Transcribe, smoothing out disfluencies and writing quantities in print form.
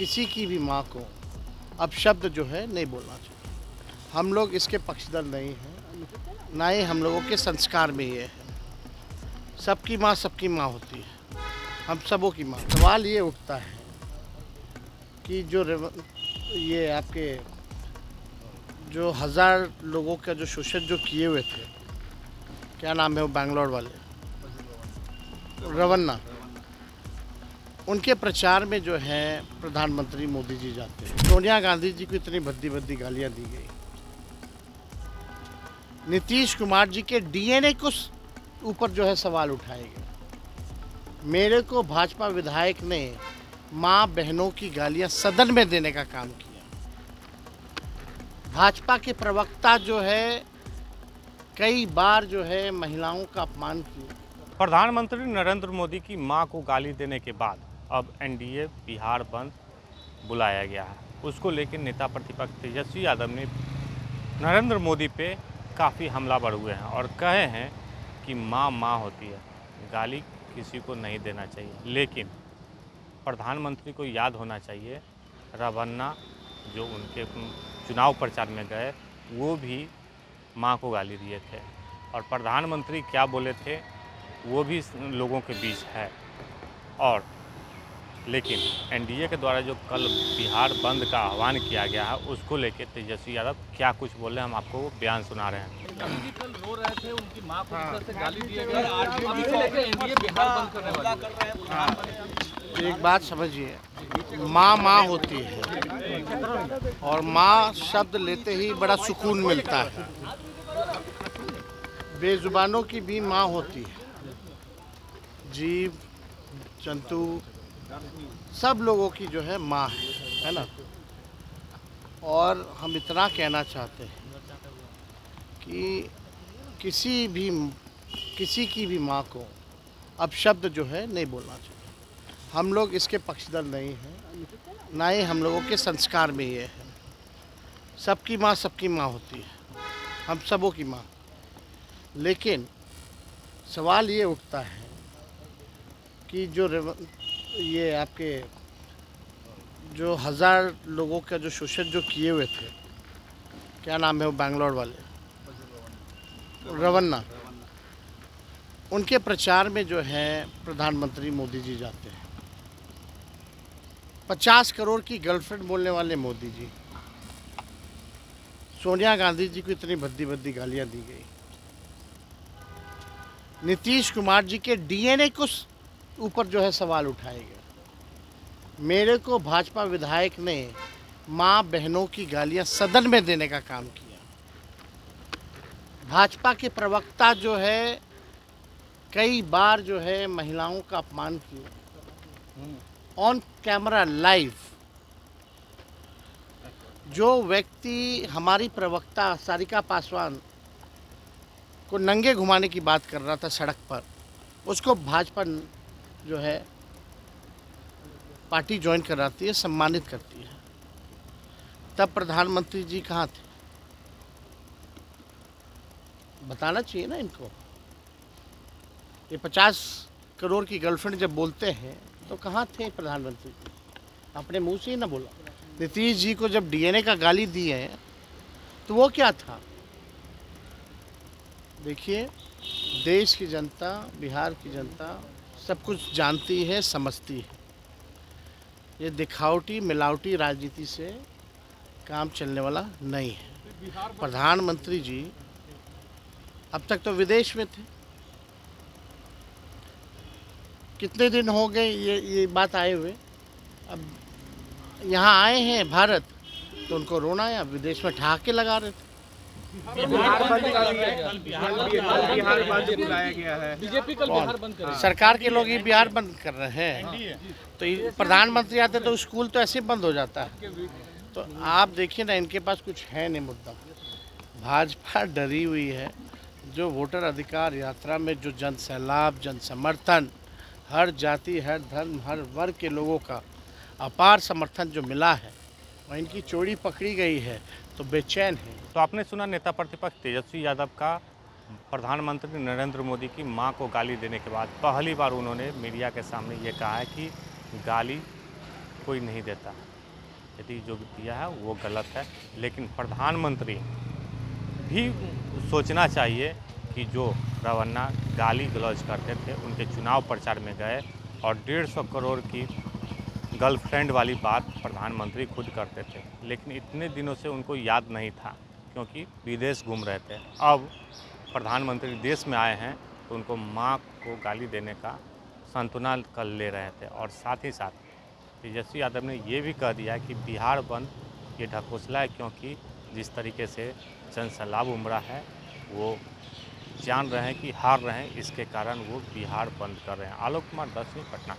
किसी की भी माँ को अपशब्द जो है नहीं बोलना चाहिए। हम लोग इसके पक्षधर नहीं हैं, ना ही हम लोगों के संस्कार में ये है। सबकी माँ होती है, हम सबों की माँ। सवाल ये उठता है कि ये आपके जो 1000 लोगों का जो शोषण जो किए हुए थे, क्या नाम है वो बैंगलोर वाले, रवन्ना, उनके प्रचार में जो है प्रधानमंत्री मोदी जी जाते हैं। सोनिया गांधी जी को इतनी भद्दी भद्दी गालियां दी गई। नीतीश कुमार जी के डीएनए को ऊपर जो है सवाल उठाए गए। मेरे को भाजपा विधायक ने माँ बहनों की गालियां सदन में देने का काम किया। भाजपा के प्रवक्ता जो है कई बार जो है महिलाओं का अपमान किया। प्रधानमंत्री नरेंद्र मोदी की मां को गाली देने के बाद अब एनडीए बिहार बंद बुलाया गया है। उसको लेकर नेता प्रतिपक्ष तेजस्वी यादव ने नरेंद्र मोदी पे काफ़ी हमलावर हुए हैं और कहे हैं कि मां मां होती है, गाली किसी को नहीं देना चाहिए। लेकिन प्रधानमंत्री को याद होना चाहिए, रवन्ना जो उनके चुनाव प्रचार में गए वो भी मां को गाली दिए थे और प्रधानमंत्री क्या बोले थे वो भी लोगों के बीच है। और लेकिन एनडीए के द्वारा जो कल बिहार बंद का आह्वान किया गया है उसको लेकर तेजस्वी यादव क्या कुछ बोले हम आपको वो बयान सुना रहे हैं। गांधी जी कल रो रहे थे, उनकी मां को इस तरह से गाली दिए गए, अब इसे लेकर एनडीए बिहार बंद करने वाला है। एक बात समझिए, माँ होती है और माँ शब्द लेते ही बड़ा सुकून मिलता है। बेजुबानों की भी माँ होती है। जीव जंतु सब लोगों की जो है माँ है ना। और हम इतना कहना चाहते हैं कि किसी की भी माँ को अपशब्द जो है नहीं बोलना चाहिए। हम लोग इसके पक्षधर नहीं हैं, ना ही हम लोगों के संस्कार में ये है। सबकी माँ होती है, हम सबों की माँ। लेकिन सवाल ये उठता है कि ये आपके जो 1000 लोगों का जो शोषण जो किए हुए थे, क्या नाम है वो बैंगलोर वाले, रवन्ना, उनके प्रचार में जो है प्रधानमंत्री मोदी जी जाते हैं। 50 करोड़ की गर्लफ्रेंड बोलने वाले मोदी जी, सोनिया गांधी जी को इतनी भद्दी भद्दी गालियां दी गई। नीतीश कुमार जी के डीएनए को ऊपर जो है सवाल उठाए गए। मेरे को भाजपा विधायक ने माँ बहनों की गालियां सदन में देने का काम किया। भाजपा के प्रवक्ता जो है कई बार जो है महिलाओं का अपमान किया ऑन कैमरा लाइव। जो व्यक्ति हमारी प्रवक्ता सारिका पासवान को नंगे घुमाने की बात कर रहा था सड़क पर, उसको भाजपा जो है पार्टी ज्वाइन कराती है, सम्मानित करती है। तब प्रधानमंत्री जी कहाँ थे? बताना चाहिए ना इनको। ये 50 करोड़ की गर्लफ्रेंड जब बोलते हैं तो कहाँ थे प्रधानमंत्री जी? अपने मुंह से ही ना बोला। नीतीश जी को जब डीएनए का गाली दी है तो वो क्या था? देखिए, देश की जनता, बिहार की जनता सब कुछ जानती है, समझती है। ये दिखावटी मिलावटी राजनीति से काम चलने वाला नहीं है। प्रधानमंत्री जी अब तक तो विदेश में थे। कितने दिन हो गए ये बात आए हुए, अब यहाँ आए हैं भारत तो उनको रोना है। अब विदेश में ठहाके लगा रहे थे। बिहार बंद बुलाया गया है, बीजेपी कल बिहार बंद करेगी। सरकार के लोग ये बिहार बंद कर रहे हैं तो प्रधानमंत्री आते तो स्कूल तो ऐसे बंद हो जाता है। तो आप देखिए ना, इनके पास कुछ है नहीं मुद्दा। भाजपा डरी हुई है। जो वोटर अधिकार यात्रा में जो जन सैलाब, जन समर्थन, हर जाति, हर धर्म, हर वर्ग के लोगों का अपार समर्थन जो मिला है, वह इनकी चोरी पकड़ी गई है तो बेचैन है। तो आपने सुना नेता प्रतिपक्ष तेजस्वी यादव का प्रधानमंत्री नरेंद्र मोदी की मां को गाली देने के बाद पहली बार उन्होंने मीडिया के सामने ये कहा है कि गाली कोई नहीं देता, यदि जो दिया है वो गलत है, लेकिन प्रधानमंत्री भी सोचना चाहिए कि जो रवन्ना गाली गलौज करते थे, उनके चुनाव प्रचार में गए और 150 करोड़ की गर्लफ्रेंड वाली बात प्रधानमंत्री खुद करते थे, लेकिन इतने दिनों से उनको याद नहीं था क्योंकि विदेश घूम रहे थे। अब प्रधानमंत्री देश में आए हैं तो उनको माँ को गाली देने का सांत्वना कर ले रहे थे। और साथ ही साथ तेजस्वी यादव ने ये भी कह दिया कि बिहार बंद ये ढकोसला है, क्योंकि जिस तरीके से जनसैलाब उमड़ा है वो जान रहे हैं कि हार रहे हैं, इसके कारण वो बिहार बंद कर रहे हैं। आलोक कुमार, 10वीं, पटना।